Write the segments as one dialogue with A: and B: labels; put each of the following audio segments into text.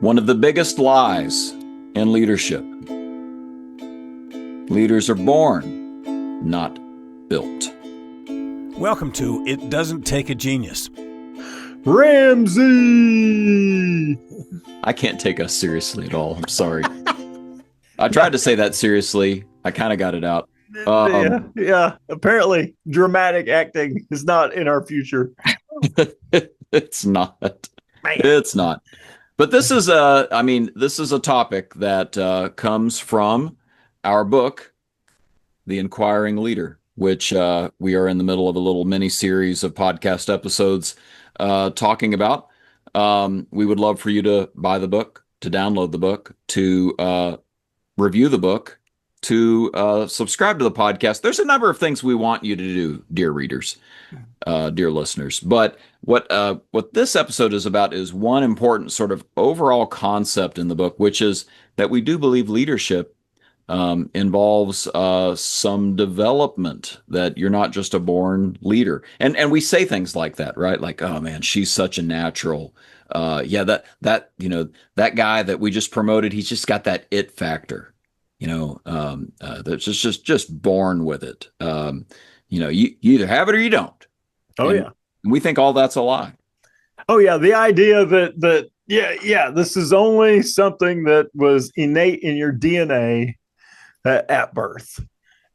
A: One of the biggest lies in leadership. Leaders are born, not built.
B: Welcome to It Doesn't Take a Genius.
C: Ramsey!
A: I can't take us seriously at all. I'm sorry. I tried to say that seriously. I kind of got it out.
C: Yeah. Apparently, dramatic acting is not in our future.
A: It's not.
C: Man.
A: It's not. But this is a topic that comes from our book, The Inquiring Leader, which we are in the middle of a little mini series of podcast episodes talking about. We would love for you to buy the book, to download the book, to review the book, to subscribe to the podcast. There's a number of things we want you to do, dear readers, dear listeners. But what this episode is about is one important sort of overall concept in the book, which is that we do believe leadership involves some development, that you're not just a born leader. And we say things like that, right? Like, oh man, she's such a natural. That guy that we just promoted, he's just got that it factor, that's just born with it. You either have it or you don't.
C: Oh,
A: and,
C: yeah.
A: And we think all that's a lie.
C: Oh, yeah. The idea that this is only something that was innate in your DNA at birth.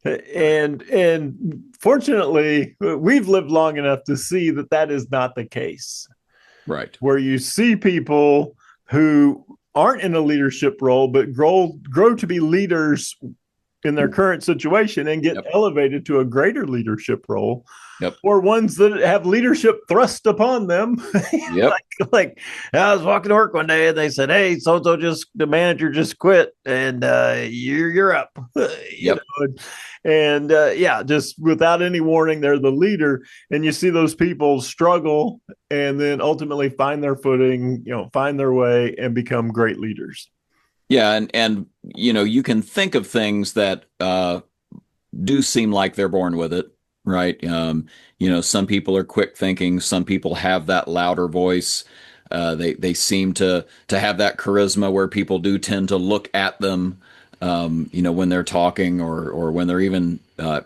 C: And fortunately, we've lived long enough to see that is not the case.
A: Right.
C: Where you see people who aren't in a leadership role, but grow to be leaders in their current situation and get elevated to a greater leadership role.
A: Yep.
C: Or ones that have leadership thrust upon them.
A: Yep.
C: like I was walking to work one day and they said, "Hey, the manager just quit, and you're up."
A: Yep.
C: Just without any warning, they're the leader, and you see those people struggle and then ultimately find their footing, find their way and become great leaders.
A: Yeah, and you can think of things that do seem like they're born with it, right? Some people are quick thinking, some people have that louder voice. They seem to have that charisma where people do tend to look at them, when they're talking or when they're even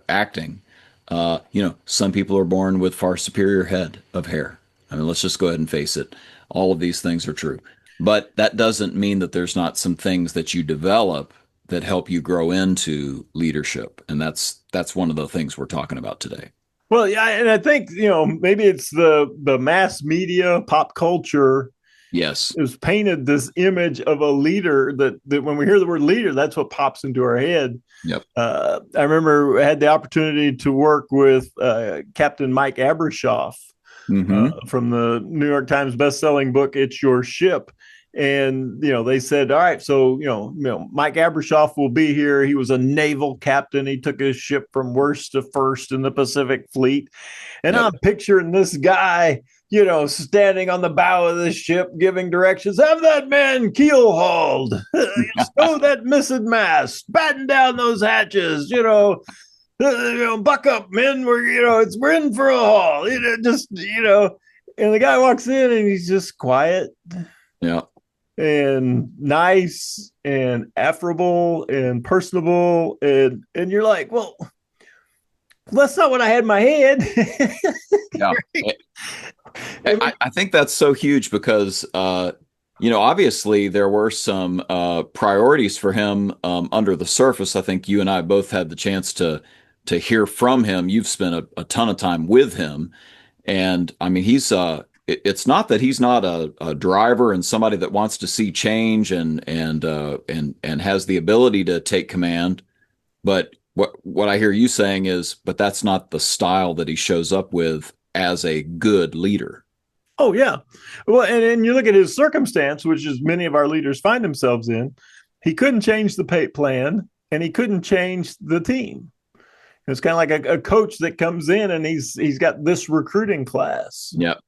A: acting. Some people are born with far superior head of hair. I mean, let's just go ahead and face it. All of these things are true. But that doesn't mean that there's not some things that you develop that help you grow into leadership. And that's one of the things we're talking about today.
C: Well, yeah, and I think, maybe it's the mass media, pop culture.
A: Yes.
C: Has painted this image of a leader that when we hear the word leader, that's what pops into our head.
A: Yep.
C: I remember I had the opportunity to work with Captain Mike Abrashoff from the New York Times bestselling book, It's Your Ship. And, they said, all right, so, Mike Abrashoff will be here. He was a naval captain. He took his ship from worst to first in the Pacific Fleet. And I'm picturing this guy, standing on the bow of the ship, giving directions. Have that man keel hauled, stow that mizzen mast, batten down those hatches, buck up, men. We're in for a haul. And the guy walks in and he's just quiet.
A: Yeah.
C: And nice and affable and personable. And you're like, well, that's not what I had in my head.
A: Yeah. I think that's so huge because, obviously there were some priorities for him under the surface. I think you and I both had the chance to hear from him. You've spent a ton of time with him. And I mean, it's not that he's not a driver and somebody that wants to see change and has the ability to take command. But what I hear you saying is, but that's not the style that he shows up with as a good leader.
C: Oh, yeah. Well, and you look at his circumstance, which is many of our leaders find themselves in. He couldn't change the pay plan and he couldn't change the team. It's kind of like a coach that comes in and he's got this recruiting class.
A: Yep.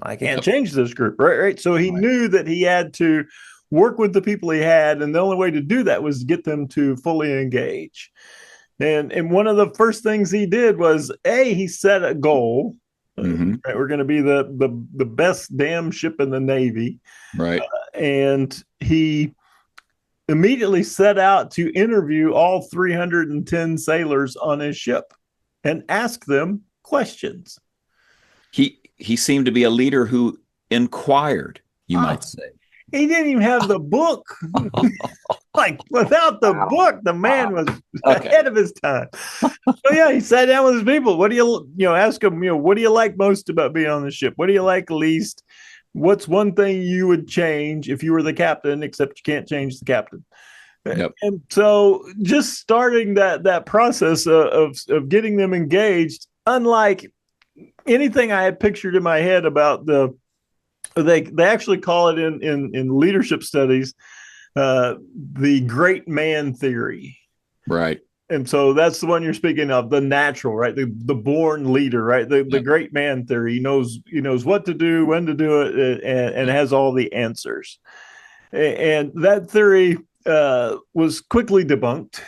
C: I can't change this group, right? So he knew that he had to work with the people he had, and the only way to do that was get them to fully engage. And one of the first things he did was, he set a goal. Right, we're going to be the best damn ship in the Navy.
A: Right.
C: and he immediately set out to interview all 310 sailors on his ship and ask them questions.
A: He seemed to be a leader who inquired, you
C: Ah,
A: might say.
C: he didn't even have the book. Like, without the book, the man was
A: Okay.
C: ahead of his time. So yeah, he sat down with his people. What do you ask him, what do you like most about being on the ship? What do you like least? What's one thing you would change if you were the captain, except you can't change the captain?
A: Yep.
C: And so just starting that process of getting them engaged, unlike anything I had pictured in my head about they actually call it in leadership studies, the great man theory.
A: Right.
C: And so that's the one you're speaking of, the natural, right? The born leader, right? The great man theory. He knows what to do, when to do it, and has all the answers. And that theory was quickly debunked.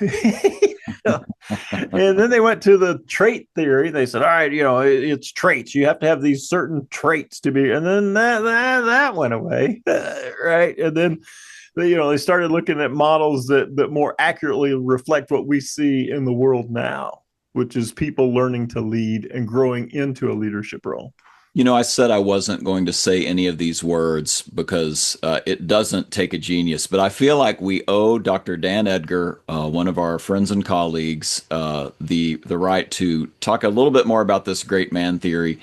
C: And then they went to the trait theory. They said, all right, it's traits. You have to have these certain traits to be, and then that went away. Right. And then they started looking at models that more accurately reflect what we see in the world now, which is people learning to lead and growing into a leadership role.
A: I said I wasn't going to say any of these words because it doesn't take a genius, but I feel like we owe Dr. Dan Edgar, one of our friends and colleagues, the right to talk a little bit more about this great man theory.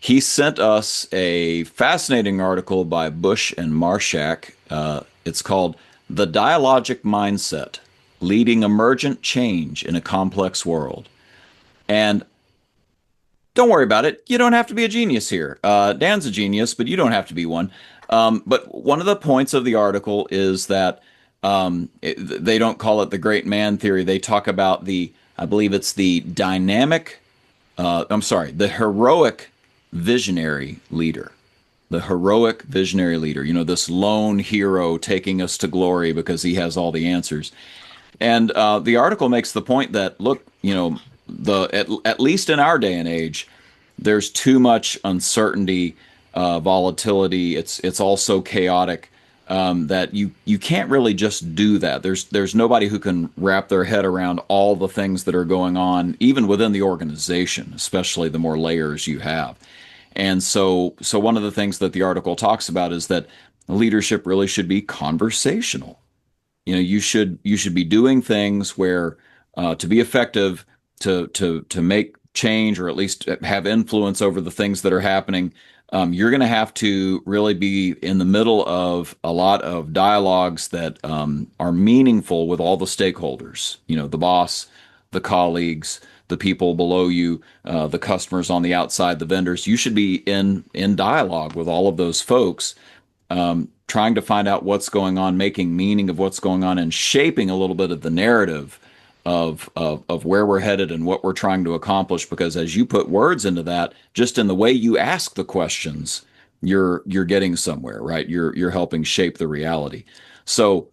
A: He sent us a fascinating article by Bush and Marshak. It's called "The Dialogic Mindset: Leading Emergent Change in a Complex World." And don't worry about it. You don't have to be a genius here. Dan's a genius, but you don't have to be one. But one of the points of the article is that they don't call it the great man theory. They talk about I believe it's the the heroic visionary leader. The heroic visionary leader, this lone hero taking us to glory because he has all the answers. And the article makes the point that, look, at least in our day and age, there's too much uncertainty, volatility. It's also chaotic, that you can't really just do that. There's nobody who can wrap their head around all the things that are going on, even within the organization, especially the more layers you have. And so one of the things that the article talks about is that leadership really should be conversational. You should be doing things where, to be effective, to make change or at least have influence over the things that are happening, you're going to have to really be in the middle of a lot of dialogues that are meaningful with all the stakeholders. The boss, the colleagues, the people below you, the customers on the outside, the vendors. You should be in dialogue with all of those folks, trying to find out what's going on, making meaning of what's going on, and shaping a little bit of the narrative of where we're headed and what we're trying to accomplish. Because as you put words into that, just in the way you ask the questions, you're getting somewhere, right? You're helping shape the reality. So,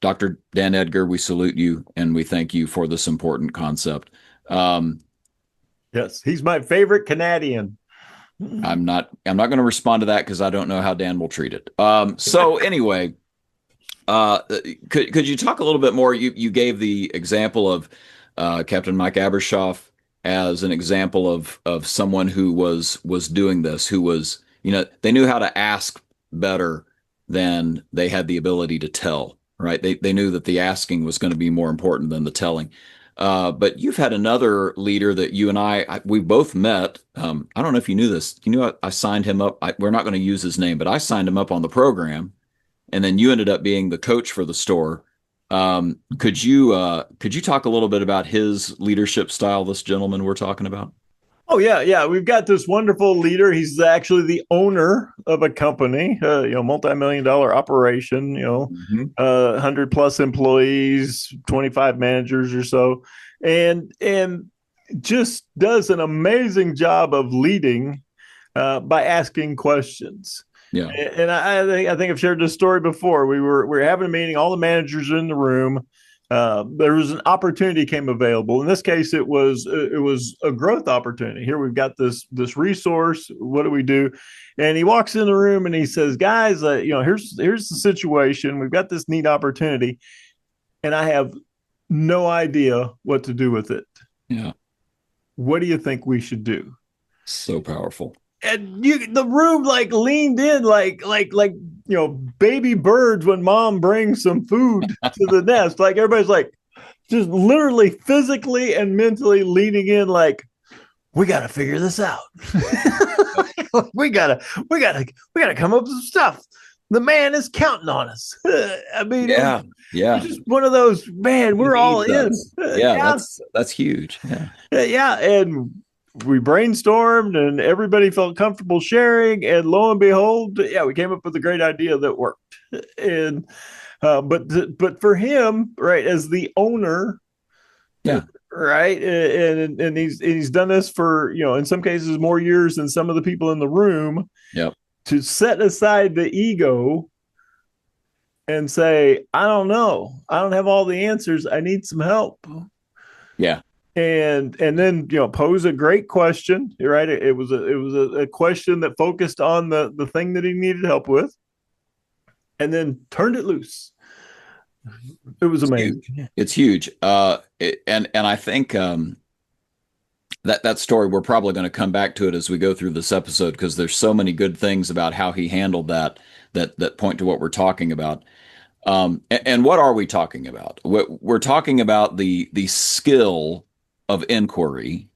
A: Dr. Dan Edgar, we salute you and we thank you for this important concept.
C: Yes, he's my favorite Canadian.
A: I'm not going to respond to that because I don't know how Dan will treat it. So anyway, could you talk a little bit more? You gave the example of Captain Mike Abershoff as an example of someone who was doing this, who was, they knew how to ask better than they had the ability to tell, right? They knew that the asking was going to be more important than the telling. But you've had another leader that you and we both met. I don't know if you knew this. You knew I signed him up. We're not going to use his name, but I signed him up on the program, and then you ended up being the coach for the store. Could you talk a little bit about his leadership style? This gentleman we're talking about.
C: Oh yeah. We've got this wonderful leader. He's actually the owner of a company, multi-million-dollar operation. 100+ employees, 25 managers or so, and just does an amazing job of leading by asking questions.
A: Yeah,
C: and I think I've shared this story before. We were having a meeting. All the managers are in the room. there was an opportunity came available. In this case, it was a growth opportunity. Here we've got this resource. What do we do? And he walks in the room and he says, "Guys, here's the situation. We've got this neat opportunity, and I have no idea what to do with it.
A: Yeah.
C: What do you think we should do?"
A: So powerful.
C: And the room like leaned in like baby birds when mom brings some food to the nest. Like everybody's like just literally physically and mentally leaning in like, we got to figure this out. we gotta come up with some stuff. The man is counting on us. I mean,
A: yeah
C: it's just one of those, man, we're all in.
A: Yeah, that's huge.
C: Yeah, and we brainstormed and everybody felt comfortable sharing, and lo and behold, yeah, we came up with a great idea that worked. And but for him, right, as the owner,
A: yeah,
C: right, and he's done this for, in some cases more years than some of the people in the room.
A: Yep.
C: To set aside the ego and say, I don't know, I don't have all the answers, I need some help.
A: Yeah.
C: And then pose a great question, right? It was a question that focused on the thing that he needed help with, and then turned it loose. It was amazing.
A: It's huge. And I think that story, we're probably going to come back to it as we go through this episode, because there's so many good things about how he handled that point to what we're talking about. And what are we talking about? We're talking about the skill of inquiry.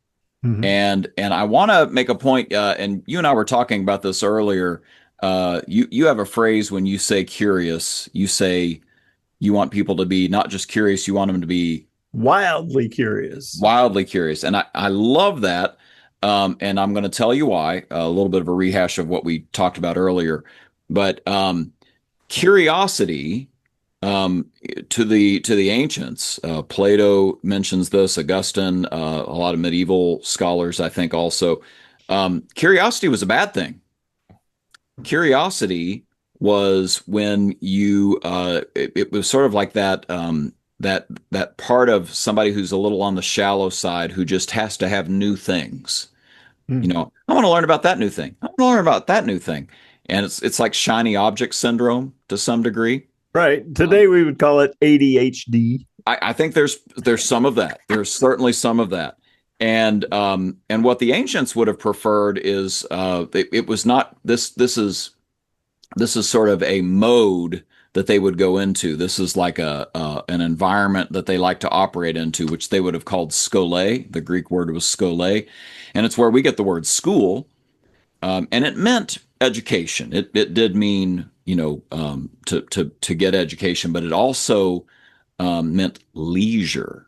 A: Mm-hmm. And I want to make a point, and you and I were talking about this earlier. You have a phrase when you say curious, you say you want people to be not just curious, you want them to be
C: wildly curious.
A: Wildly curious. And I love that. And I'm going to tell you why, a little bit of a rehash of what we talked about earlier. But curiosity, to the ancients, Plato mentions this, Augustine, a lot of medieval scholars, I think also, curiosity was a bad thing. Curiosity was when you, it was sort of like that, that part of somebody who's a little on the shallow side, who just has to have new things. I want to learn about that new thing. I want to learn about that new thing. And it's like shiny object syndrome to some degree.
C: Right. Today we would call it ADHD.
A: I think there's some of that. There's certainly some of that. And what the ancients would have preferred is it was not this. This is sort of a mode that they would go into. This is like an environment that they like to operate into, which they would have called skole. The Greek word was skole, and it's where we get the word school. And it meant education. It did mean to get education, but it also meant leisure.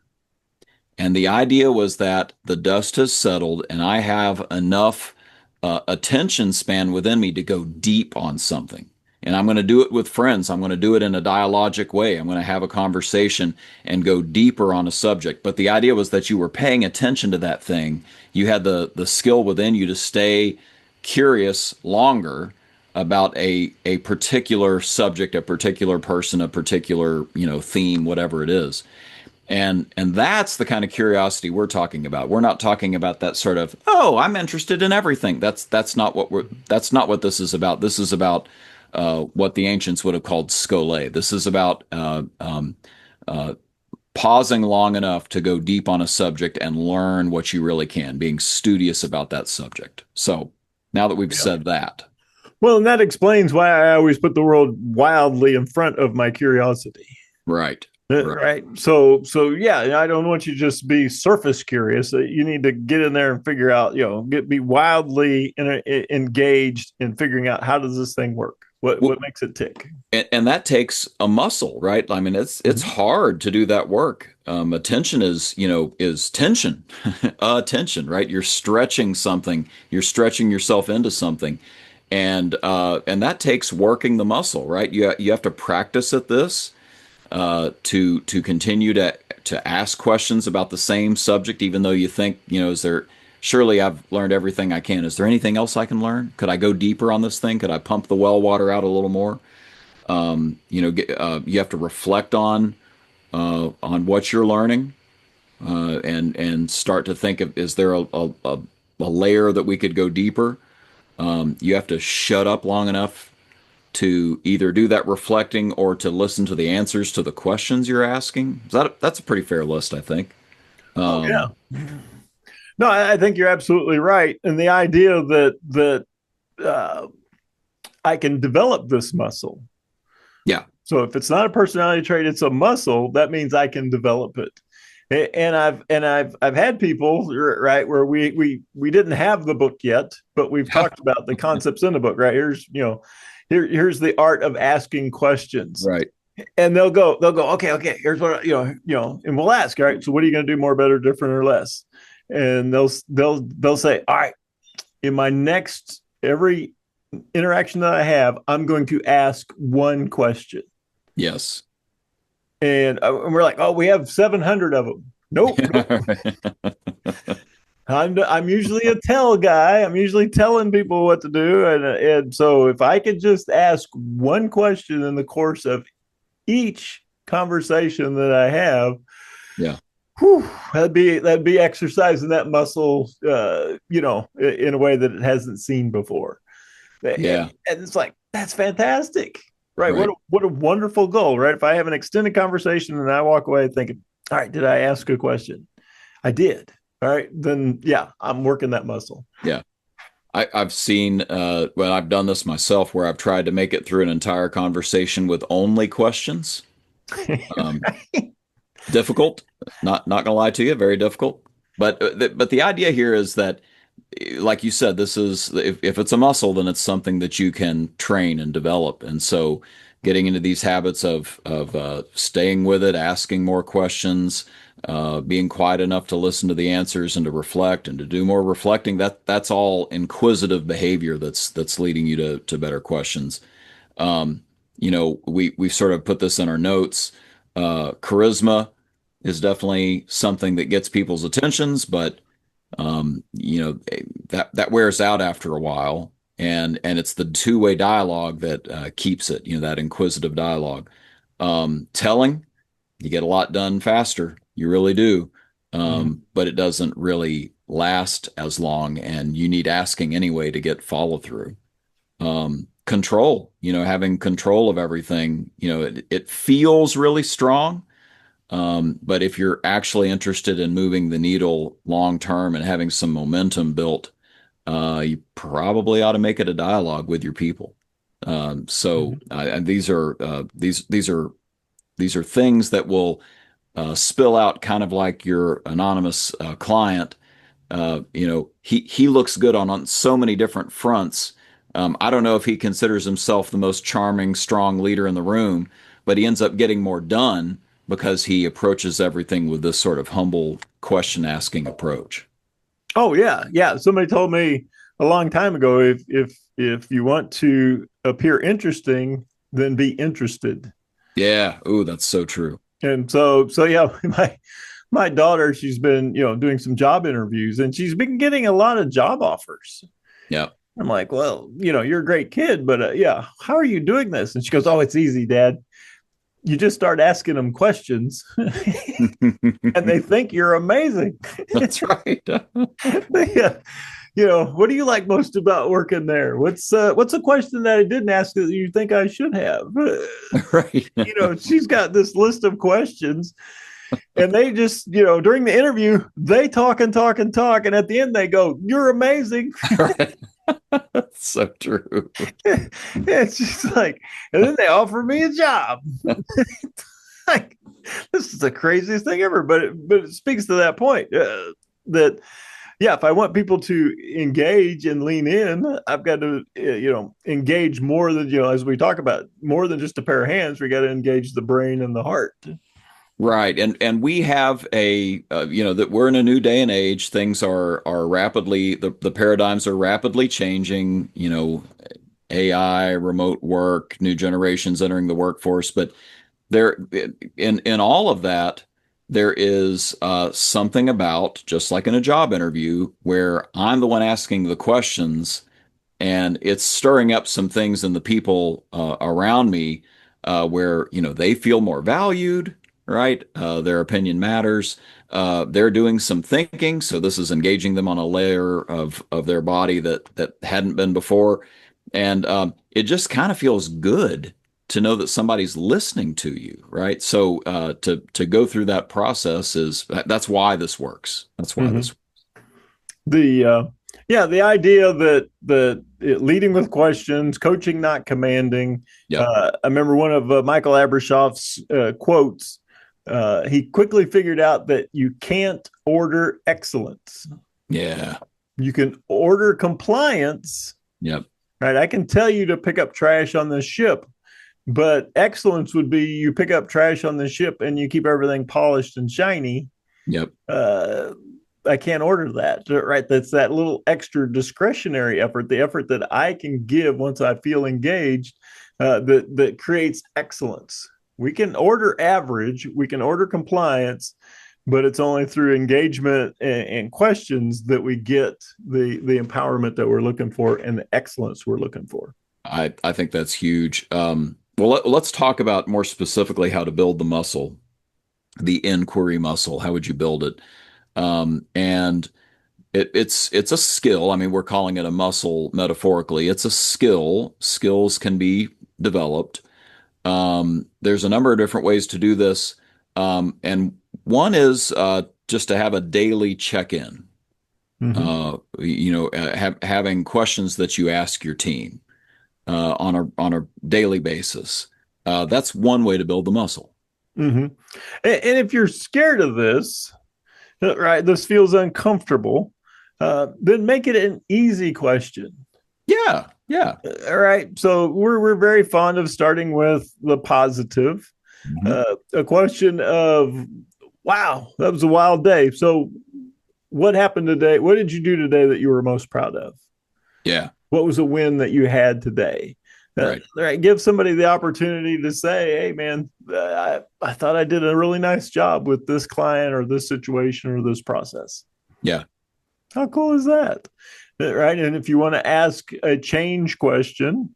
A: And the idea was that the dust has settled, and I have enough attention span within me to go deep on something. And I'm going to do it with friends. I'm going to do it in a dialogic way. I'm going to have a conversation and go deeper on a subject. But the idea was that you were paying attention to that thing. You had the skill within you to stay curious longer about a particular subject, a particular person, a particular, theme, whatever it is. And that's the kind of curiosity we're talking about. We're not talking about that sort of, oh, I'm interested in everything. That's not what this is about. This is about what the ancients would have called skole. This is about pausing long enough to go deep on a subject and learn what you really can, being studious about that subject. So now that we've said that.
C: Well, and that explains why I always put the word wildly in front of my curiosity.
A: Right.
C: Right. So yeah, I don't want you to just be surface curious. You need to get in there and figure out, be wildly engaged in figuring out, how does this thing work? What makes it tick?
A: And that takes a muscle, right? I mean, it's hard to do that work. Attention is tension, attention, right? You're stretching something, you're stretching yourself into something. And that takes working the muscle, right? You have to practice at this. To continue to ask questions about the same subject, even though you think, surely I've learned everything I can. Is there anything else I can learn? Could I go deeper on this thing? Could I pump the well water out a little more? You have to reflect on on what you're learning, and start to think of, is there a layer that we could go deeper? You have to shut up long enough to either do that reflecting or to listen to the answers to the questions you're asking. That's a pretty fair list, I think.
C: Oh yeah. No, I think you're absolutely right. And the idea that uh, I can develop this muscle.
A: Yeah.
C: So if it's not a personality trait, it's a muscle. That means I can develop it. And I've had people, right, where we didn't have the book yet, but we've talked about the concepts in the book. Right, here's the art of asking questions.
A: Right.
C: And they'll go, okay, here's what and we'll ask, all right, so what are you going to do, more, better, different, or less? And they'll say, all right, in my next every interaction that I have, I'm going to ask one question.
A: Yes.
C: And we're like, oh, we have 700 of them. Nope. I'm usually a tell guy. I'm usually telling people what to do, and so if I could just ask one question in the course of each conversation that I have,
A: Yeah.
C: that'd be exercising that muscle, in a way that it hasn't seen before.
A: Yeah.
C: And it's like, that's fantastic, right?
A: Right.
C: What a wonderful goal, right? If I have an extended conversation and I walk away thinking, all right, did I ask a question? I did. All right, then yeah, I'm working that muscle.
A: Yeah. I've seen, well, I've done this myself where I've tried to make it through an entire conversation with only questions. Um, Difficult, not gonna lie to you, very difficult. But the idea here is that, like you said, this is, if it's a muscle, then it's something that you can train and develop. And so, getting into these habits of staying with it, asking more questions, being quiet enough to listen to the answers and to reflect and to do more reflecting, that's all inquisitive behavior that's leading you to better questions. We sort of put this in our notes. Charisma is definitely something that gets people's attentions, but that wears out after a while, and it's the two-way dialogue that keeps it. That inquisitive dialogue. Telling, you get a lot done faster, you really do, but it doesn't really last as long, and you need asking anyway to get follow through. Control, having control of everything, it feels really strong. But if you're actually interested in moving the needle long term and having some momentum built, you probably ought to make it a dialogue with your people. And these are things that will spill out, kind of like your anonymous client. He looks good on so many different fronts. I don't know if he considers himself the most charming, strong leader in the room, but he ends up getting more done because he approaches everything with this sort of humble question asking approach.
C: Oh yeah. Somebody told me a long time ago, if you want to appear interesting, then be interested.
A: Yeah. Ooh, that's so true.
C: And so yeah, my daughter, she's been doing some job interviews, and she's been getting a lot of job offers.
A: Yeah.
C: I'm like, well, you're a great kid, but yeah, how are you doing this? And she goes, oh, it's easy, Dad. You just start asking them questions and they think you're amazing.
A: That's right.
C: Yeah. What do you like most about working there? What's a question that I didn't ask that you think I should have?
A: Right.
C: She's got this list of questions, and they just, during the interview, they talk and talk and talk, and at the end they go, "You're amazing."
A: Right. That's so true.
C: It's just like, and then they offer me a job. Like, this is the craziest thing ever, but it speaks to that point, that yeah, if I want people to engage and lean in, I've got to engage more than, as we talk about, more than just a pair of hands. We got to engage the brain and the heart.
A: Right. And we have that we're in a new day and age. Things are rapidly, the paradigms are rapidly changing, AI, remote work, new generations entering the workforce. But there, in all of that, there is something about, just like in a job interview, where I'm the one asking the questions, and it's stirring up some things in the people around me, where they feel more valued. right? Their opinion matters. They're doing some thinking, so this is engaging them on a layer of their body that hadn't been before, and it just kind of feels good to know that somebody's listening to you, right? So to go through that process that's why this works. That's why
C: Mm-hmm.
A: this.
C: The idea that leading with questions, coaching not commanding.
A: Yep.
C: I remember one of Michael Abrashoff's quotes. He quickly figured out that you can't order excellence.
A: Yeah.
C: You can order compliance,
A: Yep.
C: right? I can tell you to pick up trash on this ship, but excellence would be you pick up trash on the ship and you keep everything polished and shiny.
A: Yep.
C: I can't order that, right? That's that little extra discretionary effort, the effort that I can give once I feel engaged, that creates excellence. We can order average, we can order compliance, but it's only through engagement and questions that we get the empowerment that we're looking for and the excellence we're looking for.
A: I think that's huge. Well, let's talk about more specifically how to build the muscle, the inquiry muscle. How would you build it? And it's a skill. I mean, we're calling it a muscle metaphorically. It's a skill. Skills can be developed. There's a number of different ways to do this. And one is just to have a daily check-in.
C: Mm-hmm.
A: Having questions that you ask your team on a daily basis. That's one way to build the muscle.
C: Mm-hmm. And if you're scared of this, right, this feels uncomfortable, then make it an easy question.
A: Yeah, yeah.
C: All right. So we're very fond of starting with the positive.
A: Mhm.
C: A question of, wow, that was a wild day. So what happened today? What did you do today that you were most proud of?
A: Yeah,
C: What was a win that you had today?
A: right.
C: Right. Give somebody the opportunity to say, hey, man, I thought I did a really nice job with this client or this situation or this process.
A: Yeah,
C: How cool is that? Right. And if you want to ask a change question,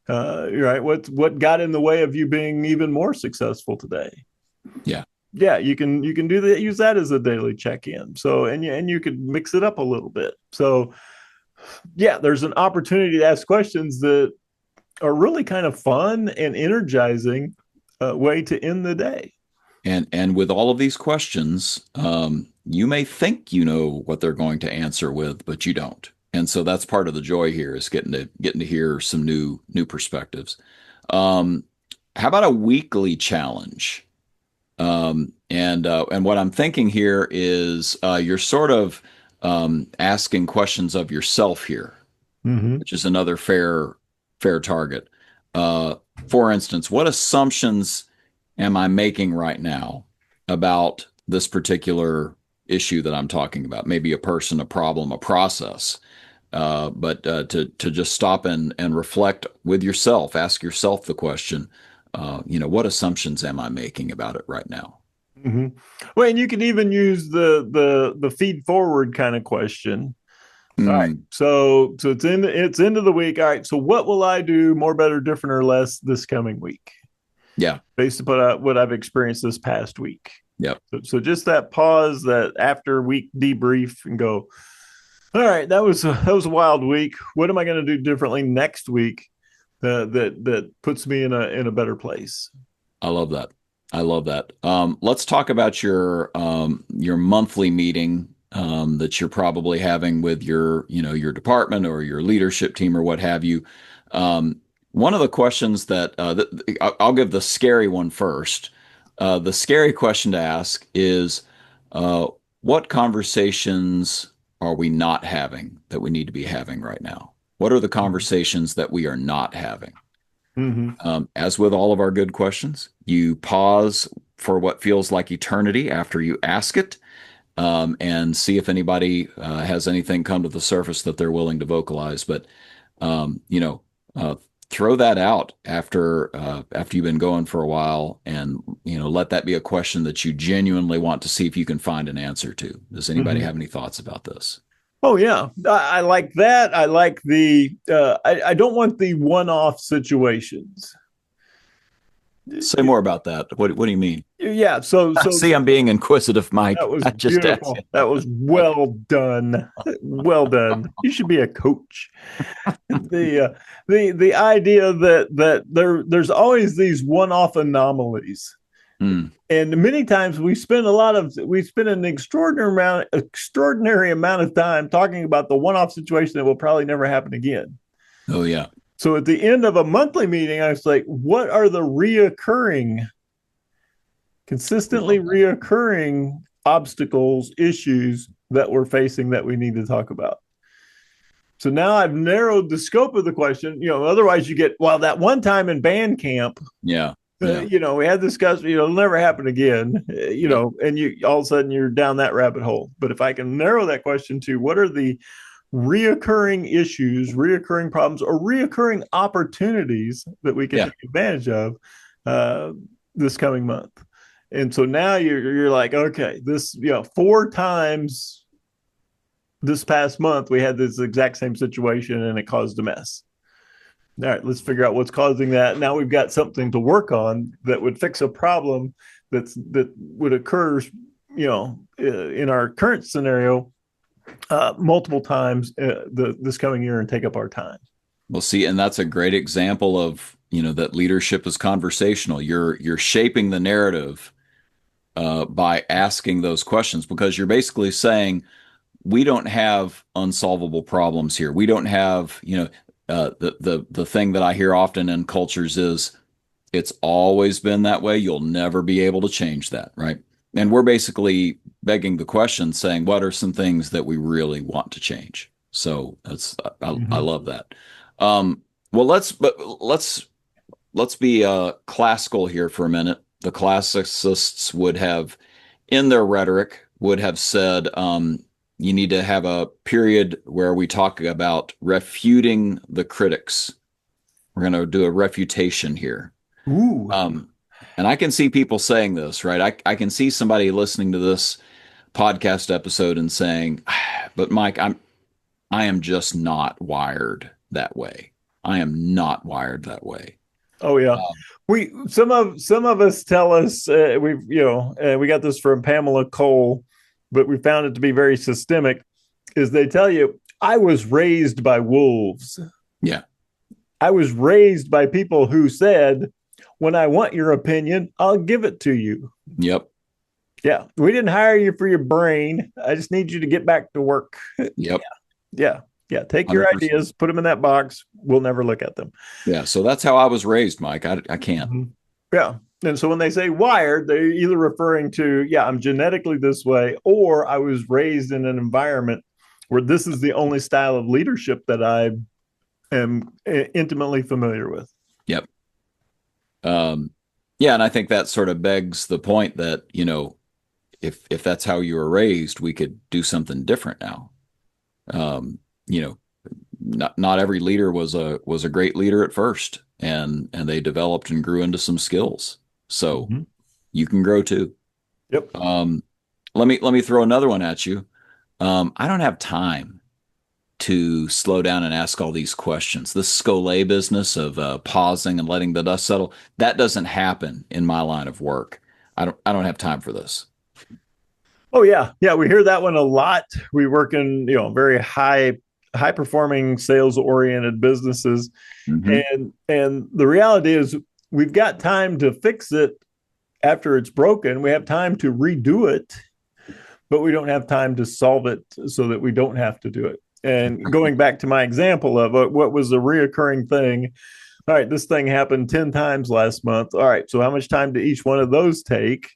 C: right, what got in the way of you being even more successful today?
A: yeah.
C: Yeah, you can do that. Use that as a daily check-in. So and you could mix it up a little bit. So yeah, there's an opportunity to ask questions that are really kind of fun and energizing way to end the day.
A: And with all of these questions, you may think you know what they're going to answer with, but you don't. And so that's part of the joy here is getting to hear some new perspectives. Um, how about a weekly challenge? And what I'm thinking here is you're sort of asking questions of yourself here,
C: Mm-hmm.
A: which is another fair target. Uh, for instance, what assumptions am I making right now about this particular issue that I'm talking about? Maybe a person, a problem, a process. But to just stop and reflect with yourself, ask yourself the question, what assumptions am I making about it right now?
C: Mm-hmm. Well, and you can even use the feed forward kind of question. All right.
A: Mm,
C: So it's into the week. All right. So what will I do more, better, different, or less this coming week
A: yeah,
C: based upon what I've experienced this past week?
A: yep.
C: So just that pause, that after week debrief, and go. All right, that was a wild week. What am I going to do differently next week that puts me in a better place?
A: I love that. I love that. Let's talk about your monthly meeting that you're probably having with your department or your leadership team or what have you. One of the questions I'll give the scary one first. The scary question to ask is, uh, what conversations are we not having that we need to be having right now? What are the conversations that we are not having?
C: Mm-hmm.
A: As with all of our good questions, you pause for what feels like eternity after you ask it, and see if anybody has anything come to the surface that they're willing to vocalize. But um, you know, uh, throw that out after you've been going for a while, and let that be a question that you genuinely want to see if you can find an answer to. Does anybody
C: Mm-hmm.
A: have any thoughts about this?
C: Oh yeah, I like that. I like the. I don't want the one-off situations.
A: Say more about that. What do you mean?
C: Yeah. So
A: See, I'm being inquisitive,
C: that
A: Mike.
C: was
A: I just asked you.
C: beautiful. That was well done. Well done. You should be a coach. The idea that there's always these one-off anomalies.
A: Hmm.
C: And many times we spend an extraordinary amount of time talking about the one-off situation that will probably never happen again.
A: Oh yeah.
C: So at the end of a monthly meeting, I was like, what are the consistently
A: Love that.
C: reoccurring obstacles, issues that we're facing that we need to talk about? So now I've narrowed the scope of the question. Otherwise you get, well, that one time in band camp,
A: Yeah. Yeah.
C: we had this discussion, it'll never happen again,
A: Yep.
C: and you all of a sudden you're down that rabbit hole. But if I can narrow that question to what are the reoccurring issues, reoccurring problems, or reoccurring opportunities that we can
A: Yeah.
C: take advantage of uh, this coming month. And so now you're like, okay, this, 4 times this past month, we had this exact same situation and it caused a mess. All right, let's figure out what's causing that. Now we've got something to work on that would fix a problem that would occur, in our current scenario, multiple times this coming year and take up our time.
A: Well, see, and that's a great example of, that leadership is conversational. You're shaping the narrative by asking those questions because you're basically saying we don't have unsolvable problems here. We don't have, the thing that I hear often in cultures is it's always been that way. You'll never be able to change that, right? And we're basically begging the question, saying, what are some things that we really want to change? So I love that. Well, let's be classical here for a minute. The classicists would have, in their rhetoric, would have said, you need to have a period where we talk about refuting the critics. We're going to do a refutation here.
C: Ooh.
A: And I can see people saying this, right? I can see somebody listening to this podcast episode and saying, but Mike, I am just not wired that way. I am not wired that way.
C: Oh yeah.
A: Um,
C: We some of us tell us we got this from Pamela Cole, but we found it to be very systemic. Is they tell you I was raised by wolves.
A: yeah.
C: I was raised by people who said, when I want your opinion, I'll give it to you.
A: Yep.
C: Yeah. We didn't hire you for your brain. I just need you to get back to work.
A: Yep.
C: Yeah. Yeah. Take your
A: 100%.
C: ideas, put them in that box. We'll never look at them.
A: Yeah. So that's how I was raised, Mike. I can't.
C: Mm-hmm. Yeah. And so when they say wired, they're either referring to, yeah, I'm genetically this way, or I was raised in an environment where this is the only style of leadership that I am intimately familiar with.
A: Yep. Yeah. And I think that sort of begs the point that, if that's how you were raised, we could do something different now. You know, not every leader was a great leader at first, and they developed and grew into some skills. So
C: Mm-hmm.
A: you can grow too.
C: Yep.
A: Let me throw another one at you. I don't have time to slow down and ask all these questions. This Scholé business of pausing and letting the dust settle, that doesn't happen in my line of work. I don't have time for this.
C: Oh yeah. Yeah. We hear that one a lot. We work in, very high performing sales oriented businesses.
A: Mm-hmm.
C: And the reality is we've got time to fix it after it's broken. We have time to redo it, but we don't have time to solve it so that we don't have to do it. And going back to my example of what was a reoccurring thing. All right, this thing happened 10 times last month. All right, so how much time did each one of those take?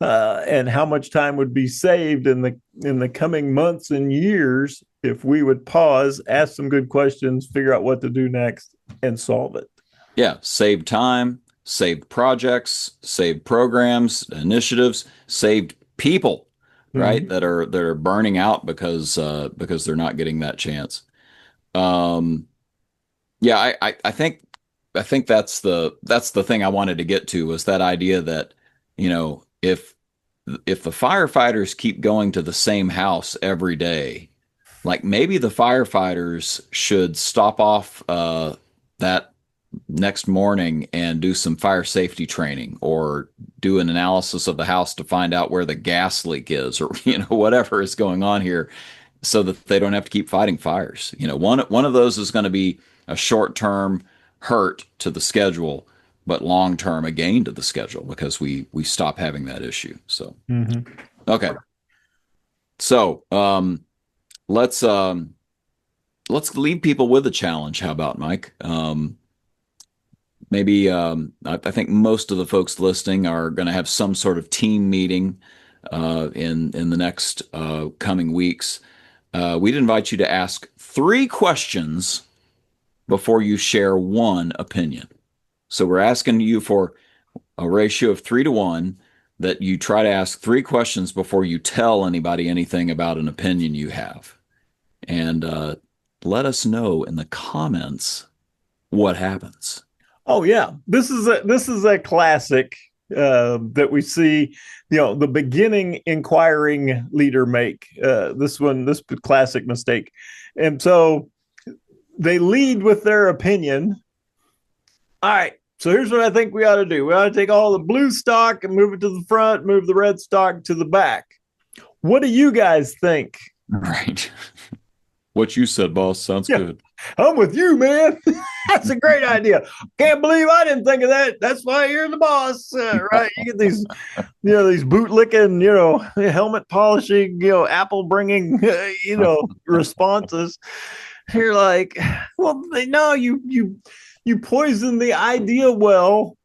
C: And how much time would be saved in the coming months and years if we would pause, ask some good questions, figure out what to do next, and solve it.
A: Yeah, saved time, saved projects, saved programs, initiatives, saved people, right?
C: Mm-hmm.
A: That are burning out because they're not getting that chance. Yeah, I think that's the thing I wanted to get to was that idea that, if the firefighters keep going to the same house every day, like maybe the firefighters should stop off that next morning and do some fire safety training or do an analysis of the house to find out where the gas leak is, or whatever is going on here, so that they don't have to keep fighting fires. One of those is going to be a short-term hurt to the schedule, but long-term a gain to the schedule because we stop having that issue. So okay. So let's leave people with a challenge. How about, Mike? Maybe I think most of the folks listening are going to have some sort of team meeting in the next coming weeks. We'd invite you to ask 3 questions before you share one opinion. So we're asking you for a ratio of 3-to-1, that you try to ask 3 questions before you tell anybody anything about an opinion you have. And let us know in the comments what happens.
C: Oh yeah, this is a classic that we see. The beginning inquiring leader make this classic mistake, and so they lead with their opinion. All right, so here's what I think we ought to do. We ought to take all the blue stock and move it to the front, move the red stock to the back. What do you guys think?
A: Right. What you said, boss, sounds good.
C: I'm with you, man. That's a great idea. Can't believe I didn't think of that. That's why you're the boss, right? You get these, these boot licking, helmet polishing, apple bringing, responses. You're like, well, no, you poison the idea well,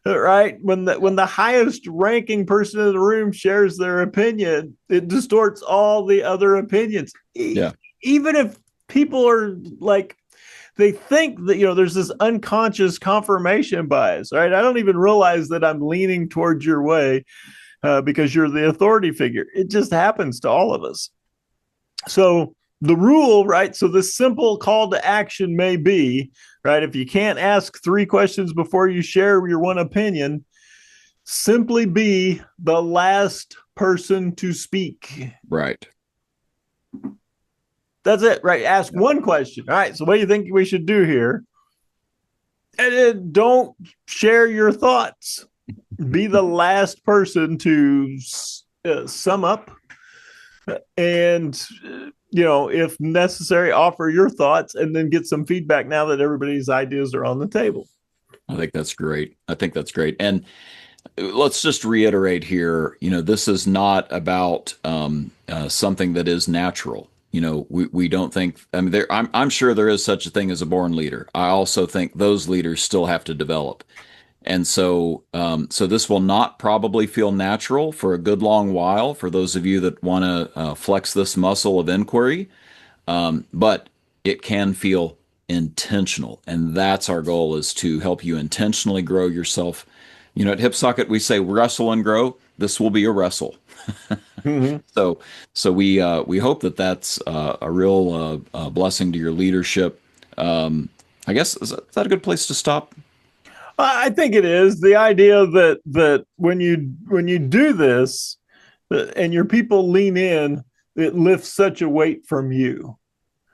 C: right? When the highest ranking person in the room shares their opinion, it distorts all the other opinions.
A: Yeah.
C: Even if people are like, they think that, there's this unconscious confirmation bias, right? I don't even realize that I'm leaning towards your way because you're the authority figure. It just happens to all of us. So the rule, right? So this simple call to action may be, right? If you can't ask 3 questions before you share your one opinion, simply be the last person to speak.
A: Right.
C: That's it, right? Ask one question. All right, so what do you think we should do here? And don't share your thoughts. Be the last person to sum up and, if necessary, offer your thoughts and then get some feedback now that everybody's ideas are on the table.
A: I think that's great. And let's just reiterate here, this is not about something that is natural. We don't think, I'm sure there is such a thing as a born leader. I also think those leaders still have to develop. And so this will not probably feel natural for a good long while for those of you that want to flex this muscle of inquiry. But it can feel intentional. And that's our goal, is to help you intentionally grow yourself. At HipSocket, we say wrestle and grow. This will be a wrestle. Mm-hmm. So we hope that that's a real blessing to your leadership. I guess is that a good place to stop?
C: I think it is. The idea that when you do this and your people lean in, it lifts such a weight from you.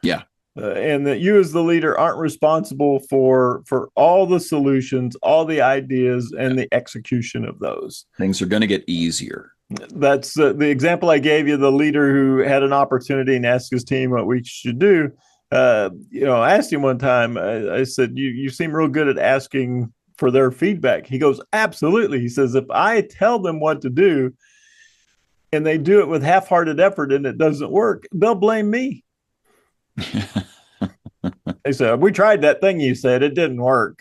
A: Yeah.
C: And that you as the leader aren't responsible for all the solutions, all the ideas, and the execution of those.
A: Things are going to get easier.
C: That's the example I gave you. The leader who had an opportunity and asked his team what we should do. I asked him one time, I said, you seem real good at asking for their feedback. He goes, absolutely. He says, if I tell them what to do and they do it with half-hearted effort and it doesn't work, they'll blame me. They said, we tried that thing you said, it didn't work.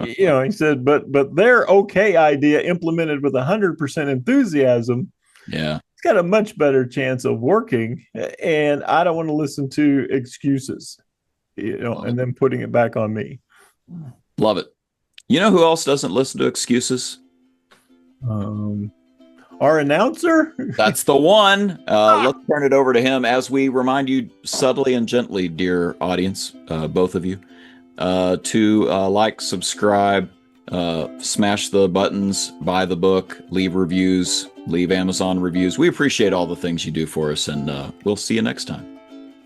C: He said, but their okay idea implemented with 100% enthusiasm, it's got a much better chance of working. And I don't want to listen to excuses, and then putting it back on me.
A: Love it. You know who else doesn't listen to excuses?
C: Our announcer?
A: That's the one. Let's turn it over to him as we remind you subtly and gently, dear audience, both of you, to like, subscribe, smash the buttons, buy the book, leave reviews, leave Amazon reviews. We appreciate all the things you do for us, and we'll see you next time.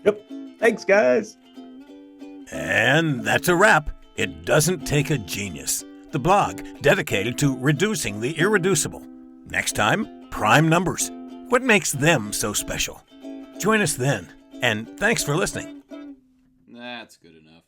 C: Yep. Thanks, guys.
B: And that's a wrap. It Doesn't Take a Genius, the blog dedicated to reducing the irreducible. Next time, prime numbers. What makes them so special? Join us then, and thanks for listening.
A: That's good enough.